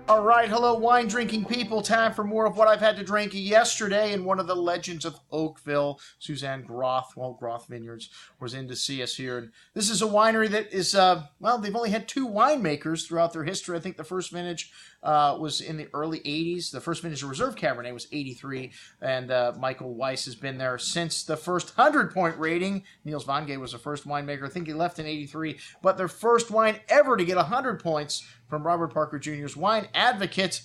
All right, hello, wine drinking people. Time for more of what I've had to drink yesterday. And one of the legends of Oakville, Suzanne Groth, Groth Vineyards, was in to see us here. And this is a winery that is, well, they've only had two winemakers throughout their history. I think the first vintage was in the early 80s. The first vintage of Reserve Cabernet was 83. And Michael Weiss has been there since the first 100-point rating. Niels Vangay was the first winemaker. I think he left in 83. But their first wine ever to get 100 points from Robert Parker Jr.'s Wine Advocate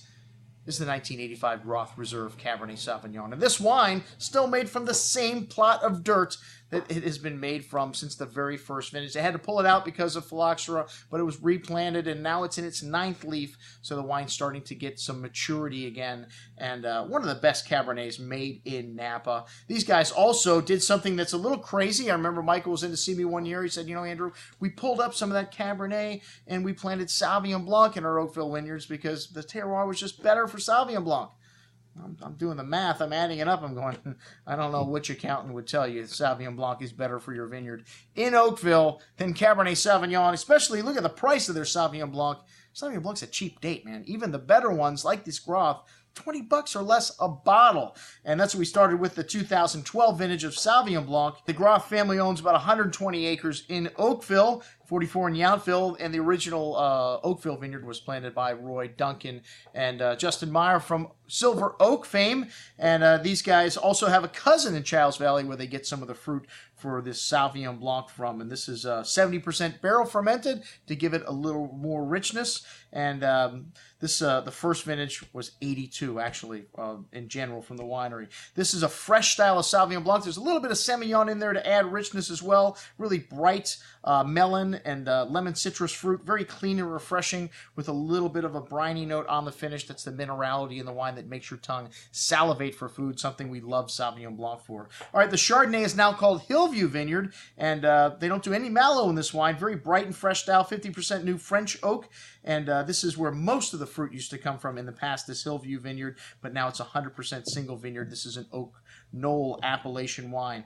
is the 1985 Groth Reserve Cabernet Sauvignon. And this wine, still made from the same plot of dirt that it has been made from since the very first vintage. They had to pull it out because of phylloxera, but it was replanted, and now it's in its 9th leaf, so the wine's starting to get some maturity again, and one of the best Cabernets made in Napa. These guys also did something that's a little crazy. I remember Michael was in to see me one year. He said, you know, Andrew, we pulled up some of that Cabernet, and we planted Sauvignon Blanc in our Oakville vineyards because the terroir was just better for Sauvignon Blanc. I'm doing the math. I'm adding it up. I'm going, I don't know which accountant would tell you Sauvignon Blanc is better for your vineyard in Oakville than Cabernet Sauvignon, especially look at the price of their Sauvignon Blanc. Sauvignon Blanc's a cheap date, man. Even the better ones, like this Groth, $20 or less a bottle. And that's what we started with the 2012 vintage of Sauvignon Blanc. The Groth family owns about 120 acres in Oakville, 44 in Yountville, and the original Oakville vineyard was planted by Roy Duncan and Justin Meyer from Silver Oak fame. And these guys also have a cousin in Childs Valley where they get some of the fruit for this Sauvignon Blanc from. And this is 70% barrel fermented to give it a little more richness. And the first vintage was 82, actually, in general from the winery. This is a fresh style of Sauvignon Blanc. There's a little bit of Semillon in there to add richness as well. Really bright melon and lemon citrus fruit. Very clean and refreshing with a little bit of a briny note on the finish. That's the minerality in the wine that makes your tongue salivate for food, something we love Sauvignon Blanc for. All right, the Chardonnay is now called Hillview Vineyard, and they don't do any mallow in this wine. Very bright and fresh style, 50% new French oak, and this is where most of the fruit used to come from in the past, this Hillview Vineyard, but now it's 100% single vineyard. This is an oak Knoll appellation wine.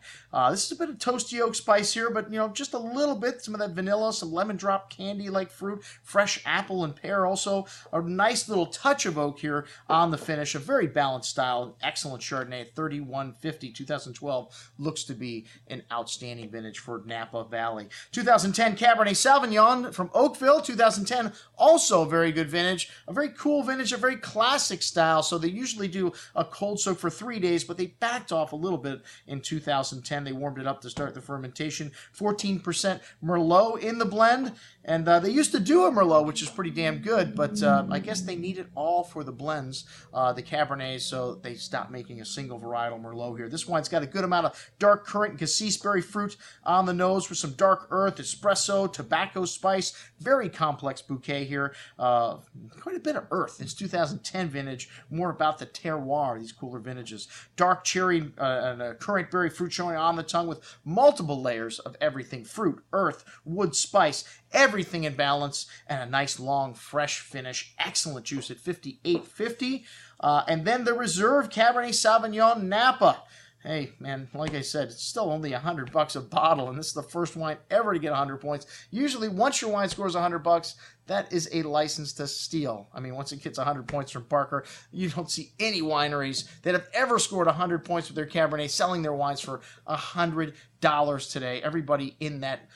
This is a bit of toasty oak spice here, but, you know, just a little bit, some of that vanilla, some lemon drop candy-like fruit, fresh apple and pear also. A nice little touch of oak here on the finish. A very balanced style. Excellent Chardonnay at 3150, 2012. Looks to be an outstanding vintage for Napa Valley. 2010 Cabernet Sauvignon from Oakville. 2010, also a very good vintage. A very cool vintage, a very classic style. So they usually do a cold soak for 3 days, but they backed off a little bit in 2010. They warmed it up to start the fermentation. 14% Merlot in the blend, and they used to do a Merlot, which is pretty damn good, but I guess they need it all for the blends, the Cabernets, so they stopped making a single varietal Merlot here. This wine's got a good amount of dark currant and cassis berry fruit on the nose with some dark earth, espresso, tobacco spice. Very complex bouquet here. Quite a bit of earth. It's 2010 vintage. More about the terroir, these cooler vintages. Dark cherry and currant berry fruit showing on the tongue with multiple layers of everything. Fruit, earth, wood, spice, everything in balance, and a nice long fresh finish. Excellent juice at 58.50. And then the Reserve Cabernet Sauvignon Napa. Hey, man, like I said, it's still only $100 a bottle, and this is the first wine ever to get 100 points. Usually, once your wine scores $100, that is a license to steal. I mean, once it gets 100 points from Parker, you don't see any wineries that have ever scored 100 points with their Cabernet selling their wines for $100 today. Everybody in that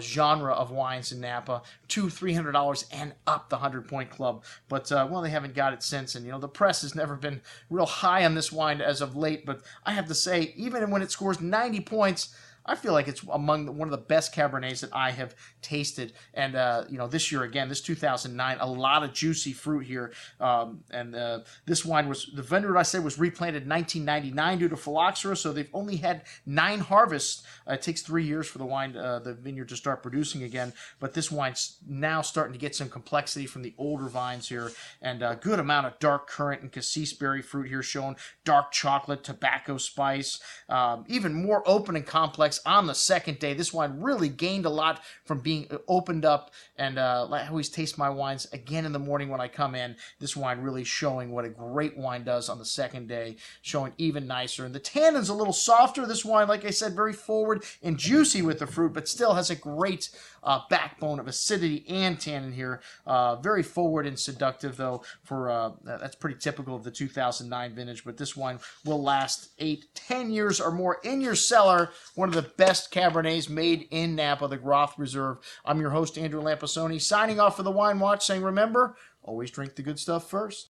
genre of wines in Napa, $200-$300 and up, the 100-point club. But, well, they haven't got it since. And, you know, the press has never been real high on this wine as of late. But I have to say, even when it scores 90 points, I feel like it's among one of the best Cabernets that I have tasted. And, you know, this year, again, this 2009, a lot of juicy fruit here. This wine was, the vineyard I said was replanted in 1999 due to phylloxera, so they've only had 9 harvests. It takes 3 years for the wine, the vineyard to start producing again. But this wine's now starting to get some complexity from the older vines here. And a good amount of dark currant and cassis berry fruit here shown. Dark chocolate, tobacco spice, even more open and complex nice on the second day. This wine really gained a lot from being opened up, and I always taste my wines again in the morning when I come in. This wine really showing what a great wine does on the second day, showing even nicer. And the tannin's a little softer. This wine, like I said, very forward and juicy with the fruit, but still has a great backbone of acidity and tannin here. Very forward and seductive, though. For that's pretty typical of the 2009 vintage, but this wine will last 8-10 years or more in your cellar. One of the best Cabernets made in Napa, the Groth Reserve. I'm your host, Andrew Lampasoni, signing off for the Wine Watch, saying remember, always drink the good stuff first.